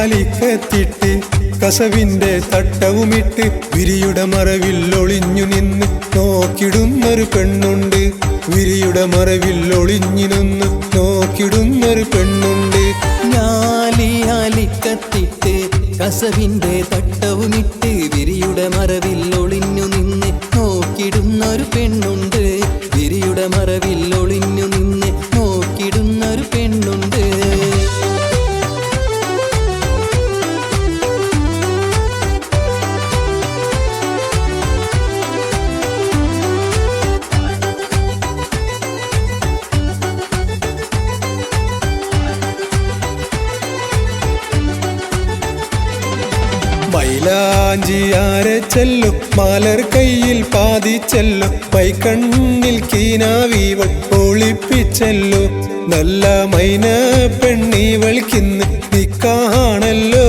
മാലിയാലിക്കത്തിട്ട് കസവിന്റെ തട്ടവുമിട്ട് വിരിയുടെ മറവിൽ ഒളിഞ്ഞു നിന്ന് നോക്കിടുന്നൊരു പെണ്ണുണ്ട്. വിരിയുടെ മറവിൽ ഒളിഞ്ഞു നിന്ന് നോക്കിടുന്നൊരു പെണ്ണുണ്ട്. ഞാലിയാലിക്കത്തിട്ട് കസവിന്റെ തട്ടവുമിട്ട് വിരിയുടെ മറവിൽ ഒളിഞ്ഞു നിന്ന് നോക്കിടുന്നൊരു പെണ്ണുണ്ട്. വിരിയുടെ മറവിൽ ഒളിഞ്ഞു നിന്ന് നോക്കിടുന്നൊരു പെണ്ണുണ്ട്. മൈലാഞ്ചിയാരെ ചെല്ലും മാലർ കയ്യിൽ പാതിച്ചെല്ലോ മൈക്കണ്ണിൽ കീനാവീവൾ ഒളിപ്പിച്ചെല്ലോ നല്ല മൈന പെണ്ണീവൾക്കിന്ന് നിക്കാണല്ലോ.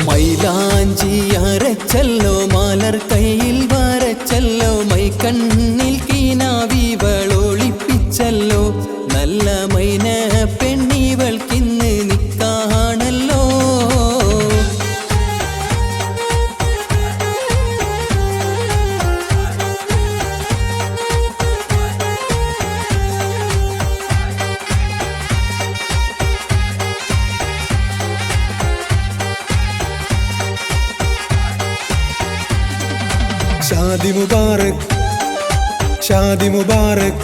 മൈലാഞ്ചിയാരെ ചെല്ലോ മാലർ കയ്യിൽ വരച്ചല്ലോ മൈക്കണ്ണിൽ കീനാവീവൾ ഒളിപ്പിച്ചല്ലോ നല്ല മൈന പെണ്ണീവൾക്കിന്ന് നിക്കാണല്ലോ. शादी मुबारक शादी मुबारक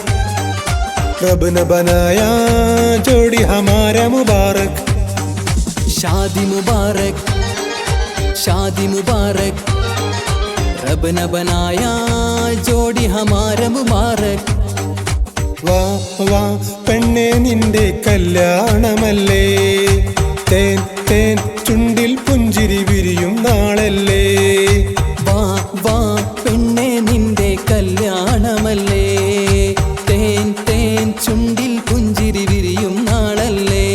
रब ने बनाया जोड़ी हमारा मुबारक. शादी मुबारक शादी मुबारक रब ने बनाया जोड़ी हमारा मुबारक. വാ വാ പെണ്ണെ നിന്റെ കല്യാണമല്ലേ തേൻ തേൻ ചുണ്ടിൽ പുഞ്ചിരി വിരിയും നാളല്ലേ. വാ വാ പെണ്ണെ നിന്റെ കല്യാണമല്ലേ തേൻ തേൻ ചുണ്ടിൽ പുഞ്ചിരി വിരിയും നാളല്ലേ.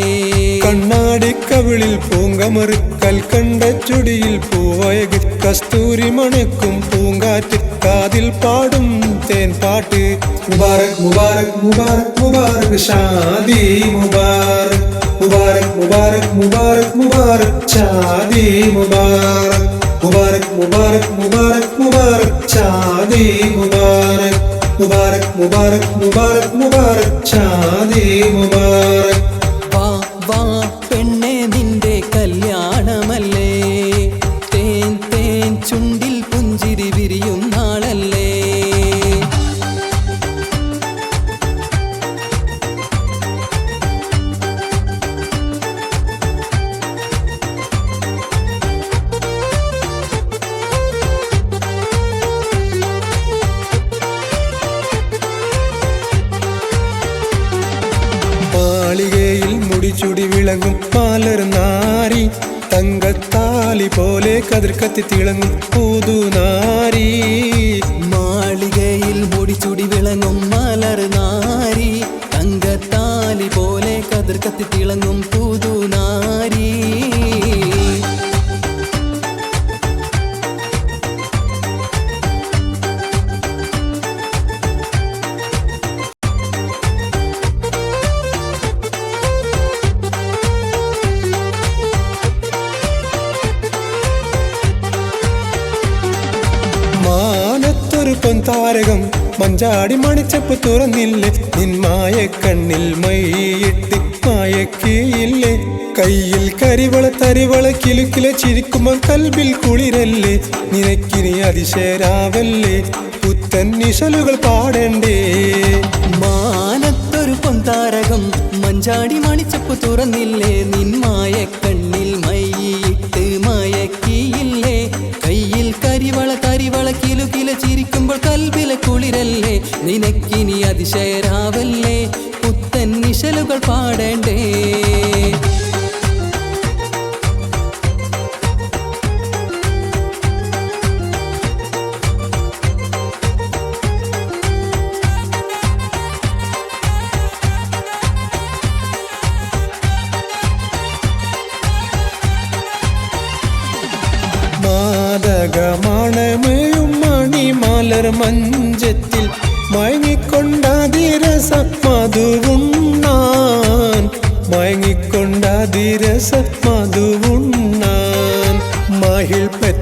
കണ്ണാടിക്കവിളിൽ പൂങ്കമറ് കൽക്കണ്ട ചുടിയിൽ പൂവയക് കസ്തൂരി മണക്കും പൂങ്കാറ്റ് കാതിൽ പാടും തേൻ പാട്ട്. മുബാരക് മുബാരക് മുബാരക് മുബാരക് ഷാദി മുബാരക് മുബാരക് മുബാരക് മുബാരക് മുബാരക് ഷാദി മുബാരക് മുബാരക് മുബാരക് മുബാരക് മുബാരക് ഷാദി മുബാരക് മുബാരക് മുബാരക് മുബാരക് മുബാരക് ഷാദി മുബാരക്. വാ വാ പെണ്ണെ നിന്റെ കല്യാണമല്ലേ തേൻ തേൻ ചുണ്ടിൽ പുഞ്ചിരി വിരിയും നാളല്ലേ. മാളികയിൽ മുടിച്ചുടി വിളങ്ങും മാലർ നാരി തങ്കത്താലി പോലെ കതിർക്കത്തി തിളങ്ങും പുതുനാരി. മാളികയിൽ മുടിച്ചുടി വിളങ്ങും മലർ നാരി തങ്കത്താലി പോലെ കതിർക്കത്തി തിളങ്ങും പുതുനാരി. മാനത്തൊരു പൊൻതാരകം മഞ്ചാടി മണിച്ചപ്പ് തുറന്നില്ലേ നിന്മായ കണ്ണിൽ മൈയിട്ട് മായക്കിയില്ലേ. കയ്യിൽ കരിവള തരിവള കിലുക്കില ചിരിക്കുമ്പോൾ കൽബിൽ കുളിരല്ലേ നിനക്കിനി അതിശയരാവല്ലേ പുത്തൻ നിശലുകൾ പാടണ്ടേ. മാനത്തൊരു പൊന്താരകം മഞ്ചാടി മണിച്ചപ്പ് തുറന്നില്ലേ നിന്മായ കണ്ണിൽ മൈയിട്ട് മയക്കിയില്ലേ. കയ്യിൽ കരിവള തരിവള കിലുകില ചിരിക്കുമ്പോൾ കൽബിലെ കുളിരല്ലേ നിനക്കിനി അതിശയരാവല്ലേ പുത്തൻ നിശലുകൾ പാടണ്ടേ. മാതകമാണമയും മണിമാലർ മഞ്ചത്തിൽ മയങ്ങിക്കൊണ്ടാതിരസ മധുവുണ്ണാൻ മയങ്ങിക്കൊണ്ടാതിരസ മധുവുണ്ണാൻ.